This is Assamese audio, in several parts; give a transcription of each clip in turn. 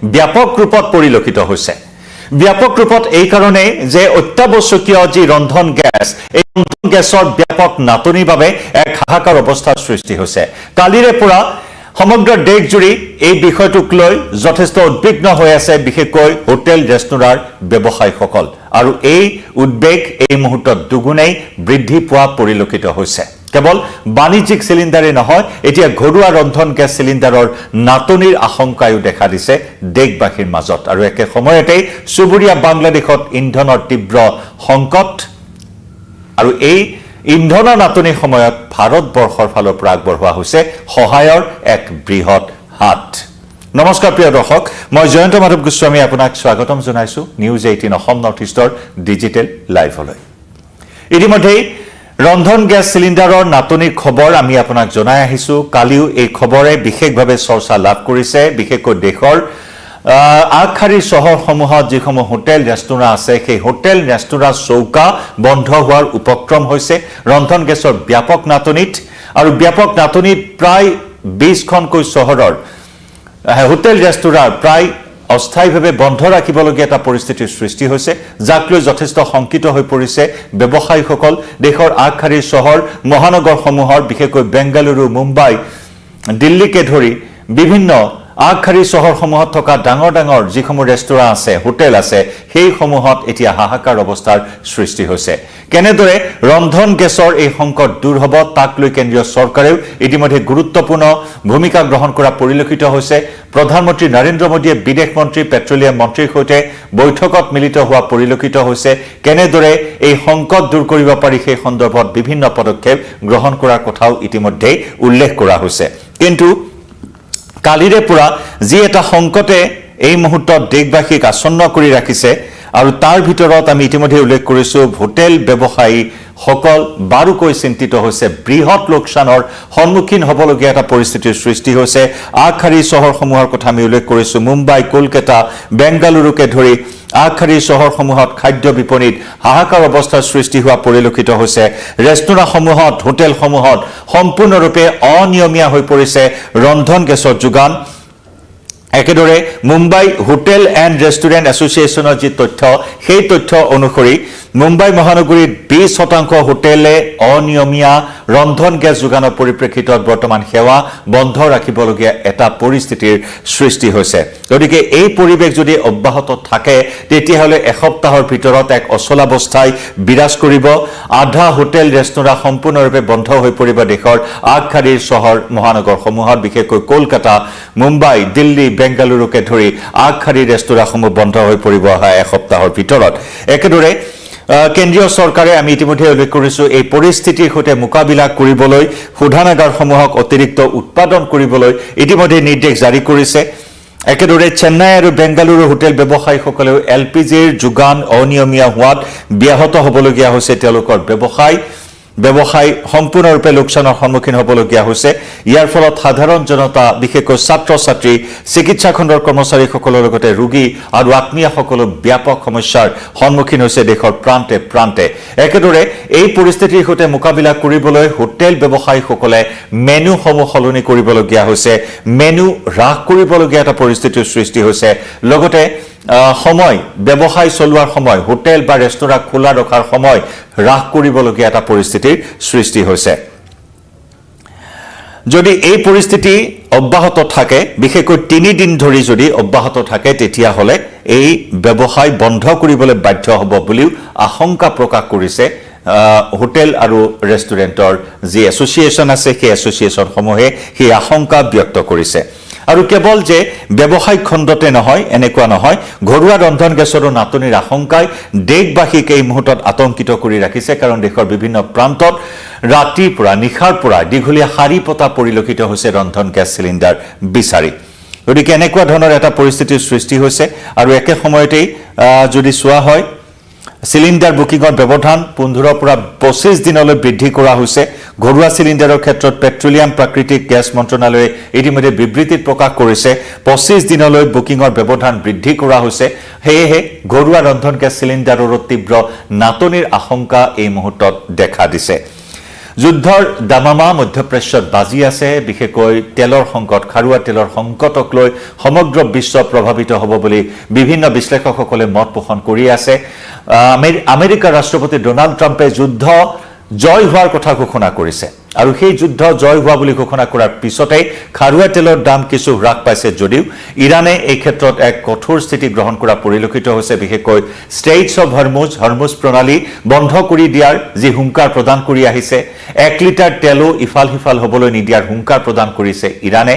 ব্যাপক ৰূপত পৰিলক্ষিত হৈছে ব্যাপক ৰূপত এই কাৰণে যে অত্যাৱশ্যকীয় যি ৰন্ধন গেছ এই ৰন্ধন গেছৰ ব্যাপক নাটনিৰ বাবে এক হাহাকাৰ অৱস্থাৰ সৃষ্টি হৈছে কালিৰে পৰা সমগ্ৰ দেশজুৰি এই বিষয়টোক লৈ যথেষ্ট উদ্বিগ্ন হৈ আছে বিশেষকৈ হোটেল ৰেষ্টুৰাৰ ব্যৱসায়ীসকল আৰু এই উদ্বেগ এই মুহূৰ্তত দুগুণেই বৃদ্ধি পোৱা পৰিলক্ষিত হৈছে কেৱল বাণিজ্যিক সিলিণ্ডাৰে নহয় এতিয়া ঘৰুৱা ৰন্ধন গেছ সিলিণ্ডাৰৰ নাটনিৰ আশংকায়ো দেখা দিছে দেশবাসীৰ মাজত আৰু একে সময়তে চুবুৰীয়া বাংলাদেশত ইন্ধনৰ তীব্ৰ সংকট আৰু এই ইন্ধনৰ নাটনিৰ সময়ত ভাৰতবৰ্ষৰ ফালৰ পৰা আগবঢ়োৱা হৈছে সহায়ৰ এক বৃহৎ হাত নমস্কাৰ প্ৰিয় দৰ্শক মই জয়ন্ত মাধৱ গোস্বামী আপোনাক স্বাগতম জনাইছো নিউজ 18 অসম নৰ্থ ইষ্টৰ ডিজিটেল লাইভলৈ ইতিমধ্যে ৰন্ধন গেছ সিলিণ্ডাৰৰ নাটনিৰ খবৰ আমি আপোনাক জনাই আহিছো কালিও এই খবৰে বিশেষভাৱে চৰ্চা লাভ কৰিছে বিশেষকৈ দেশৰ আগশাৰীৰ চহৰসমূহত যিসমূহ হোটেল ৰেষ্টুৰা আছে সেই হোটেল ৰেষ্টুৰা চৌকা বন্ধ হোৱাৰ উপক্ৰম হৈছে ৰন্ধন গেছৰ ব্যাপক নাটনিত আৰু ব্যাপক নাটনিত প্ৰায় 20খনকৈ চহৰৰ হোটেল ৰেষ্টুৰাৰ প্ৰায় অস্থায়ীভাৱে বন্ধ ৰাখিবলগীয়া এটা পৰিস্থিতিৰ সৃষ্টি হৈছে যাক লৈ যথেষ্ট শংকিত হৈ পৰিছে ব্যৱসায়ীসকল দেশৰ আগশাৰীৰ চহৰ মহানগৰসমূহৰ বিশেষকৈ বেংগালুৰু মুম্বাই দিল্লীকে ধৰি বিভিন্ন আগশাৰীৰ চহৰসমূহত থকা ডাঙৰ ডাঙৰ যিসমূহ ৰেষ্টুৰা আছে হোটেল আছে সেই সমূহত এতিয়া হাহাকাৰ অৱস্থাৰ সৃষ্টি হৈছে কেনেদৰে ৰন্ধন গেছৰ এই সংকট দূৰ হ'ব তাক লৈ কেন্দ্ৰীয় চৰকাৰেও ইতিমধ্যে গুৰুত্বপূৰ্ণ ভূমিকা গ্ৰহণ কৰা পৰিলক্ষিত হৈছে প্ৰধানমন্ত্ৰী নৰেন্দ্ৰ মোদীয়ে বিদেশ মন্ত্ৰী পেট্ৰলিয়াম মন্ত্ৰীৰ সৈতে বৈঠকত মিলিত হোৱা পৰিলক্ষিত হৈছে কেনেদৰে এই সংকট দূৰ কৰিব পাৰি সেই সন্দৰ্ভত বিভিন্ন পদক্ষেপ গ্ৰহণ কৰাৰ কথাও ইতিমধ্যে উল্লেখ কৰা হৈছে কিন্তু কালিৰে পৰা যি এটা সংকটে এই মুহূৰ্তত দেশবাসীক আসন্ন কৰি ৰাখিছে আৰু তাৰ ভিতৰত আমি ইতিমধ্যে উল্লেখ কৰিছো হোটেল ব্যৱসায়ী সকল বাৰুকৈ চিন্তিত হৈছে বৃহৎ লোকচানৰ সন্মুখীন হ'বলগীয়া এটা পৰিস্থিতিৰ সৃষ্টি হৈছে আগশাৰীৰ চহৰসমূহৰ কথা আমি উল্লেখ কৰিছো মুম্বাই কলকাতা বেংগালুৰুকে ধৰি আগশাৰীৰ চহৰসমূহত খাদ্য বিপণীত হাহাকাৰ অৱস্থাৰ সৃষ্টি হোৱা পৰিলক্ষিত হৈছে ৰেষ্টুৰাসমূহত হোটেলসমূহত সম্পূৰ্ণৰূপে অনিয়মীয়া হৈ পৰিছে ৰন্ধন গেছৰ যোগান একেদৰে মুম্বাই হোটেল এণ্ড ৰেষ্টুৰেণ্ট এছ'চিয়েশ্যনৰ যি তথ্য সেই তথ্য অনুসৰি মুম্বাই মহানগৰীত 20% হোটেলে অনিয়মীয়া ৰন্ধন গেছ যোগানৰ পৰিপ্ৰেক্ষিতত বৰ্তমান সেৱা বন্ধ ৰাখিবলগীয়া এটা পৰিস্থিতিৰ সৃষ্টি হৈছে গতিকে এই পৰিৱেশ যদি অব্যাহত থাকে তেতিয়াহ'লে এসপ্তাহৰ ভিতৰত এক অচলাৱস্থাই বিৰাজ কৰিব আধা হোটেল ৰেষ্টুৰা সম্পূৰ্ণৰূপে বন্ধ হৈ পৰিব দেশৰ আগশাৰীৰ চহৰ মহানগৰসমূহত বিশেষকৈ কলকাতা মুম্বাই দিল্লী বেংগালুৰুকে ধৰি আগশাৰীৰ ৰেষ্টুৰাসমূহ বন্ধ হৈ পৰিব এসপ্তাহৰ ভিতৰত একেদৰে কেন্দ্ৰীয় চৰকাৰে আমি ইতিমধ্যে উল্লেখ কৰিছো এই পৰিস্থিতিৰ সৈতে মোকাবিলা কৰিবলৈ শোধনাগাৰসমূহক অতিৰিক্ত উৎপাদন কৰিবলৈ ইতিমধ্যে নিৰ্দেশ জাৰি কৰিছে একেদৰে চেন্নাই আৰু বেংগালুৰু হোটেল ব্যৱসায়ীসকলেও এলপিজিৰ যোগান অনিয়মীয়া হোৱাত ব্যাহত হ'বলগীয়া হৈছে তেওঁলোকৰ ব্যৱসায় সম্পূৰ্ণৰূপে লোকচানৰ সন্মুখীন হ'বলগীয়া হৈছে ইয়াৰ ফলত সাধাৰণ জনতা বিশেষকৈ ছাত্ৰ ছাত্ৰী চিকিৎসা খণ্ডৰ কৰ্মচাৰীসকলৰ লগতে ৰোগী আৰু আত্মীয়সকলো ব্যাপক সমস্যাৰ সন্মুখীন হৈছে দেশৰ প্ৰান্তে প্ৰান্তে একেদৰে এই পৰিস্থিতিৰ সৈতে মোকাবিলা কৰিবলৈ হোটেল ব্যৱসায়ীসকলে মেনুসমূহ সলনি কৰিবলগীয়া হৈছে মেনু হ্ৰাস কৰিবলগীয়া এটা পৰিস্থিতিৰ সৃষ্টি হৈছে লগতে সময় ব্যৱসায় চলোৱাৰ সময় হোটেল বা ৰেষ্টুৰা খোলা ৰখাৰ সময় হ্ৰাস কৰিবলগীয়া এটা পৰিস্থিতিৰ সৃষ্টি হৈছে যদি এই পৰিস্থিতি অব্যাহত থাকে বিশেষকৈ 3 দিন ধৰি যদি অব্যাহত থাকে তেতিয়াহ'লে এই ব্যৱসায় বন্ধ কৰিবলৈ বাধ্য হ'ব বুলিও আশংকা প্ৰকাশ কৰিছে হোটেল আৰু ৰেষ্টুৰেণ্টৰ যি এছ'চিয়েশ্যন আছে সেই এছ'চিয়েশ্যনসমূহে সেই আশংকা ব্যক্ত কৰিছে আৰু কেৱল যে ব্যৱসায়িক খণ্ডতে নহয় এনেকুৱা নহয় ঘৰুৱা ৰন্ধন গেছৰ নাটনিৰ আশংকাই দেশবাসীক এই মুহূৰ্তত আতংকিত কৰি ৰাখিছে কাৰণ দেশৰ বিভিন্ন প্ৰান্তত ৰাতিৰ পৰা নিশাৰ পৰা দীঘলীয়া শাৰী পতা পৰিলক্ষিত হৈছে ৰন্ধন গেছ সিলিণ্ডাৰ বিচাৰি গতিকে এনেকুৱা ধৰণৰ এটা পৰিস্থিতিৰ সৃষ্টি হৈছে আৰু একে সময়তেই যদি চোৱা হয় সিলিন্ডাৰ বুকিংৰ ব্যৱধান 15 পৰা 25 দিনলৈ বৃদ্ধি কৰা হৈছে ঘৰুৱা সিলিন্ডাৰৰ ক্ষেত্ৰত পেট্ৰলিয়াম প্ৰাকৃতিক গ্যাস মন্ত্ৰণালয়ে ইতিমধ্যে বিবৃতিত প্ৰকাশ কৰিছে 25 দিনলৈ বুকিংৰ ব্যৱধান বৃদ্ধি কৰা হৈছে হেহে ঘৰুৱা ৰন্ধন গ্যাস সিলিন্ডাৰৰ তীব্ৰ নাটনিৰ আশংকা এই মুহূৰ্তত দেখা দিছে যুদ্ধৰ দামামা মধ্যপ্ৰাচ্যত বাজি আছে বিশেষকৈ তেলৰ সংকট খাৰুৱা তেলৰ সংকটক লৈ সমগ্ৰ বিশ্ব প্ৰভাৱিত হ'ব বুলি বিভিন্ন বিশ্লেষকসকলে মত পোষণ কৰি আছে আমেৰিকাৰ ৰাষ্ট্ৰপতি ডোনাল্ড ট্ৰাম্পে যুদ্ধ জয় হোৱাৰ কথা ঘোষণা কৰিছে আৰু সেই যুদ্ধ জয় হোৱা বুলি ঘোষণা কৰাৰ পিছতে খাৰুৱা তেলৰ দাম কিছু হ্ৰাস পাইছে যদিও ইৰানে এই ক্ষেত্ৰত এক কঠোৰ স্থিতি গ্ৰহণ কৰা পৰিলক্ষিত হৈছে বিশেষকৈ ষ্ট্ৰেইটছ অফ হৰমুজ প্ৰণালী বন্ধ কৰি দিয়াৰ যি হুংকাৰ প্ৰদান কৰি আহিছে 1 লিটাৰ তেলো ইফাল সিফাল হ'বলৈ নিদিয়াৰ হুংকাৰ প্ৰদান কৰিছে ইৰানে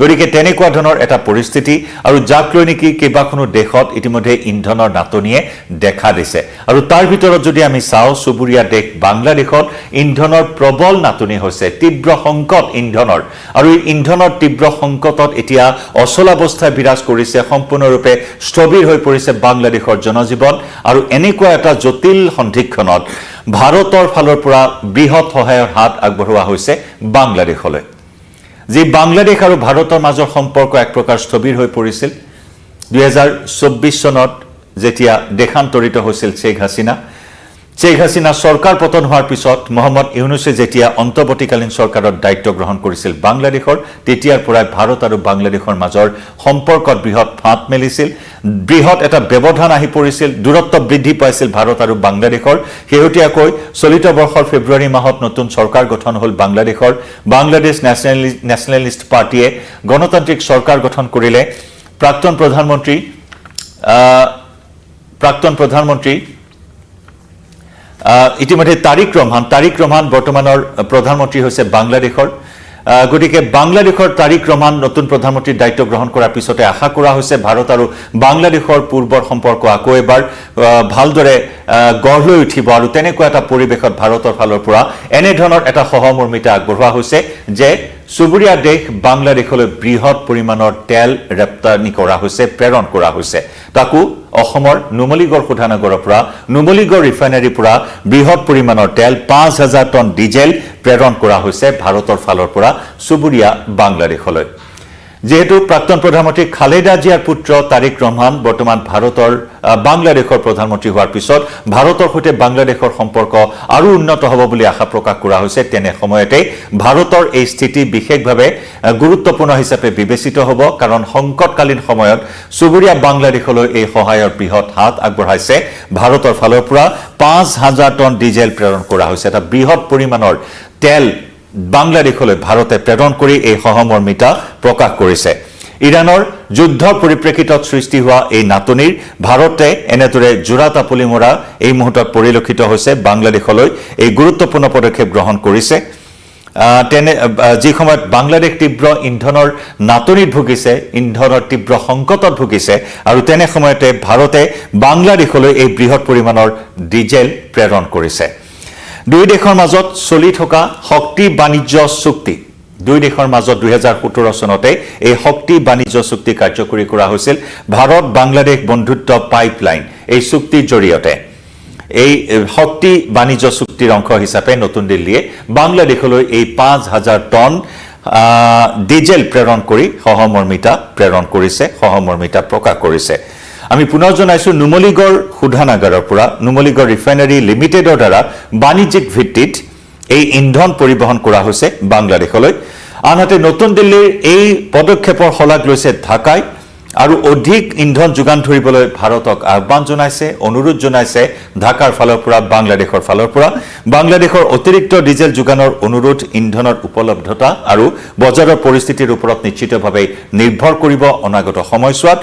গতিকে তেনেকুৱা ধৰণৰ এটা পৰিস্থিতি আৰু যাক লৈ নেকি কেইবাখনো দেশত ইতিমধ্যে ইন্ধনৰ নাটনিয়ে দেখা দিছে আৰু তাৰ ভিতৰত যদি আমি চাওঁ চুবুৰীয়া দেশ বাংলাদেশত ইন্ধনৰ প্ৰবল নাটনি হৈছে তীব্ৰ সংকট ইন্ধনৰ আৰু এই ইন্ধনৰ তীব্ৰ সংকটত এতিয়া অচলাৱস্থাই বিৰাজ কৰিছে সম্পূৰ্ণৰূপে স্থবিৰ হৈ পৰিছে বাংলাদেশৰ জনজীৱন আৰু এনেকুৱা এটা জটিল সন্ধিক্ষণত ভাৰতৰ ফালৰ পৰা বৃহৎ সহায়ৰ হাত আগবঢ়োৱা হৈছে বাংলাদেশলৈ যি বাংলাদেশ আৰু ভাৰতৰ মাজৰ সম্পৰ্ক এক প্ৰকাৰ স্থবিৰ হৈ পৰিছিল 2024 চনত যেতিয়া দেশান্তৰিত হৈছিল শেখ হাছিনা সৰকাৰ পতন হোৱাৰ পিছত মোহাম্মদ ইউনুছে যেতিয়া অন্তৰ্বৰ্তীকালীন সৰকাৰৰ দায়িত্ব গ্ৰহণ কৰিছিল বাংলাদেশৰ তেতিয়াৰ পৰাই ভাৰত আৰু বাংলাদেশৰ মাজৰ সম্পৰ্কত বৃহৎ ফাঁট মেলিছিল বৃহৎ এটা ব্যৱধান আহি পৰিছিল দূৰত্ব বৃদ্ধি পাইছিল ভাৰত আৰু বাংলাদেশৰ শেহতীয়াকৈ চলিত বৰ্ষৰ ফেব্ৰুৱাৰী মাহত নতুন চৰকাৰ গঠন হ'ল বাংলাদেশৰ বাংলাদেশ নেশ্যনেলিষ্ট পাৰ্টিয়ে গণতান্ত্ৰিক চৰকাৰ গঠন কৰিলে প্ৰাক্তন প্ৰধানমন্ত্ৰী ইতিমধ্যে তাৰিক ৰহমান বৰ্তমানৰ প্ৰধানমন্ত্ৰী হৈছে বাংলাদেশৰ গতিকে বাংলাদেশৰ তাৰিক ৰহমান নতুন প্ৰধানমন্ত্ৰীৰ দায়িত্ব গ্ৰহণ কৰাৰ পিছতে আশা কৰা হৈছে ভাৰত আৰু বাংলাদেশৰ পূৰ্বৰ সম্পৰ্ক আকৌ এবাৰ ভালদৰে গঢ় লৈ উঠিব আৰু তেনেকুৱা এটা পৰিৱেশত ভাৰতৰ ফালৰ পৰা এনে ধৰণৰ এটা সহমৰ্মিতা আগবঢ়োৱা হৈছে যে চুবুৰীয়া দেশ বাংলাদেশলৈ বৃহৎ পৰিমাণৰ তেল ৰপ্তানি কৰা হৈছে প্ৰেৰণ কৰা হৈছে তাকো অসমৰ নুমলীগড় শোধনাগাৰৰ পৰা নুমলীগড় ৰিফাইনাৰীৰ পৰা বৃহৎ পৰিমাণৰ তেল 5000 টন ডিজেল প্ৰেৰণ কৰা হৈছে ভাৰতৰ ফালৰ পৰা চুবুৰীয়া বাংলাদেশলৈ যেহেতু প্ৰাক্তন প্ৰধানমন্ত্ৰী খালেদা জিয়াৰ পুত্ৰ তাৰিক ৰহমান বৰ্তমান বাংলাদেশৰ প্ৰধানমন্ত্ৰী হোৱাৰ পিছত ভাৰতৰ সৈতে বাংলাদেশৰ সম্পৰ্ক আৰু উন্নত হ'ব বুলি আশা প্ৰকাশ কৰা হৈছে তেনে সময়তে ভাৰতৰ এই স্থিতি বিশেষভাৱে গুৰুত্বপূৰ্ণ হিচাপে বিবেচিত হ'ব কাৰণ সংকটকালীন সময়ত চুবুৰীয়া বাংলাদেশলৈ এই সহায়ৰ বৃহৎ হাত আগবঢ়াইছে ভাৰতৰ ফালৰ পৰা 5000 টন ডিজেল প্ৰেৰণ কৰা হৈছে এটা বৃহৎ পৰিমাণৰ তেল বাংলাদেশলৈ ভাৰতে প্ৰেৰণ কৰি এই সহমৰ্মিতা প্ৰকাশ কৰিছে ইৰানৰ যুদ্ধৰ পৰিপ্ৰেক্ষিতত সৃষ্টি হোৱা এই নাটনিৰ ভাৰতে এনেদৰে জোৰা তাপলি মৰা এই মুহূৰ্তত পৰিলক্ষিত হৈছে বাংলাদেশলৈ এই গুৰুত্বপূৰ্ণ পদক্ষেপ গ্ৰহণ কৰিছে যি সময়ত বাংলাদেশ তীব্ৰ ইন্ধনৰ নাটনিত ভুগিছে ইন্ধনৰ তীব্ৰ সংকটত ভুগিছে আৰু তেনে সময়তে ভাৰতে বাংলাদেশলৈ এই বৃহৎ পৰিমাণৰ ডিজেল প্ৰেৰণ কৰিছে দুই দেশৰ মাজত চলি থকা শক্তি বাণিজ্য চুক্তি দুই দেশৰ মাজত 2017 চনতে এই শক্তি বাণিজ্য চুক্তি কাৰ্যকৰী কৰা হৈছিল ভাৰত বাংলাদেশ বন্ধুত্ব পাইপলাইন এই চুক্তিৰ জৰিয়তে এই শক্তি বাণিজ্য চুক্তিৰ অংশ হিচাপে নতুন দিল্লীয়ে বাংলাদেশলৈ এই 5000 টন ডিজেল প্ৰেৰণ কৰি সহমৰ্মিতা প্ৰকাশ কৰিছে আমি পুনৰ জনাইছো নুমলীগড় শোধনাগাৰৰ পৰা নুমলীগড় ৰিফাইনাৰী লিমিটেডৰ দ্বাৰা বাণিজ্যিক ভিত্তিত এই ইন্ধন পৰিবহণ কৰা হৈছে বাংলাদেশলৈ আনহাতে নতুন দিল্লীৰ এই পদক্ষেপৰ শলাগ লৈছে ঢাকাই আৰু অধিক ইন্ধন যোগান ধৰিবলৈ ভাৰতক আহ্বান জনাইছে অনুৰোধ জনাইছে ঢাকাৰ ফালৰ পৰা বাংলাদেশৰ অতিৰিক্ত ডিজেল যোগানৰ অনুৰোধ ইন্ধনৰ উপলব্ধতা আৰু বজাৰৰ পৰিস্থিতিৰ ওপৰত নিশ্চিতভাৱে নিৰ্ভৰ কৰিব অনাগত সময়ছোৱাত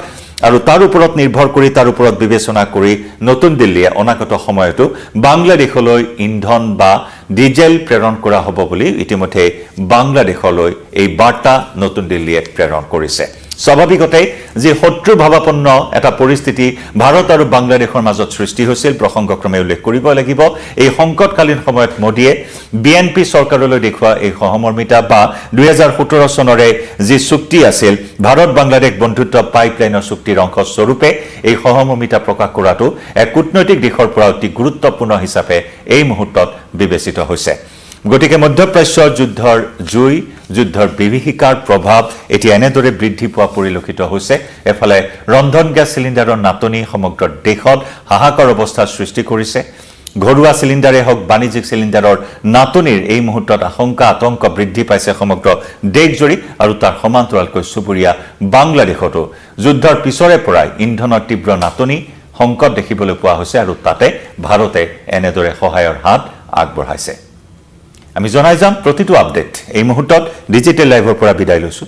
আৰু তাৰ ওপৰত নিৰ্ভৰ কৰি তাৰ ওপৰত বিবেচনা কৰি নতুন দিল্লীয়ে অনাগত সময়তো বাংলাদেশলৈ ইন্ধন বা ডিজেল প্ৰেৰণ কৰা হ'ব বুলি ইতিমধ্যে বাংলাদেশলৈ এই বাৰ্তা নতুন দিল্লীয়ে প্ৰেৰণ কৰিছে স্বাভাৱিকতে যে শত্ৰুভাৱাপন্ন এটা পৰিস্থিতি ভাৰত আৰু বাংলাদেশৰ মাজত সৃষ্টি হৈছিল প্ৰসংগক্ৰমে উল্লেখ কৰিব লাগিব এই সংকটকালীন সময়ত মোদীয়ে বিএনপি চৰকাৰলৈ দেখুওৱা এই সহমৰ্মিতা বা 2017 চনৰে যি চুক্তি আছিল ভাৰত বাংলাদেশ বন্ধুত্ব পাইপলাইনৰ চুক্তিৰ অংশ স্বৰূপে এই সহমৰ্মিতা প্ৰকাশ কৰাটো এক কূটনৈতিক দিশৰ পৰা অতি গুৰুত্বপূৰ্ণ হিচাপে এই মুহূৰ্তত বিবেচিত হৈছে গতিকে মধ্যপ্ৰাচ্যৰ যুদ্ধৰ বিভীষিকাৰ প্ৰভাৱ এতিয়া এনেদৰে বৃদ্ধি পোৱা পৰিলক্ষিত হৈছে এফালে ৰন্ধন গেছ চিলিণ্ডাৰৰ নাটনি সমগ্ৰ দেশত হাহাকাৰ অৱস্থাৰ সৃষ্টি কৰিছে ঘৰুৱা চিলিণ্ডাৰে হওক বাণিজ্যিক চিলিণ্ডাৰৰ নাটনিৰ এই মুহূৰ্তত আশংকা আতংক বৃদ্ধি পাইছে সমগ্ৰ দেশজুৰি আৰু তাৰ সমান্তৰালকৈ চুবুৰীয়া বাংলাদেশতো যুদ্ধৰ পিছৰে পৰাই ইন্ধনৰ তীব্ৰ নাটনি সংকট দেখিবলৈ পোৱা হৈছে আৰু তাতে ভাৰতে এনেদৰে সহায়ৰ হাত আগবঢ়াইছে। আমি জনাই যাম প্ৰতিটো আপডেট এই মুহূৰ্তত ডিজিটেল লাইভৰ পৰা বিদায় লৈছো।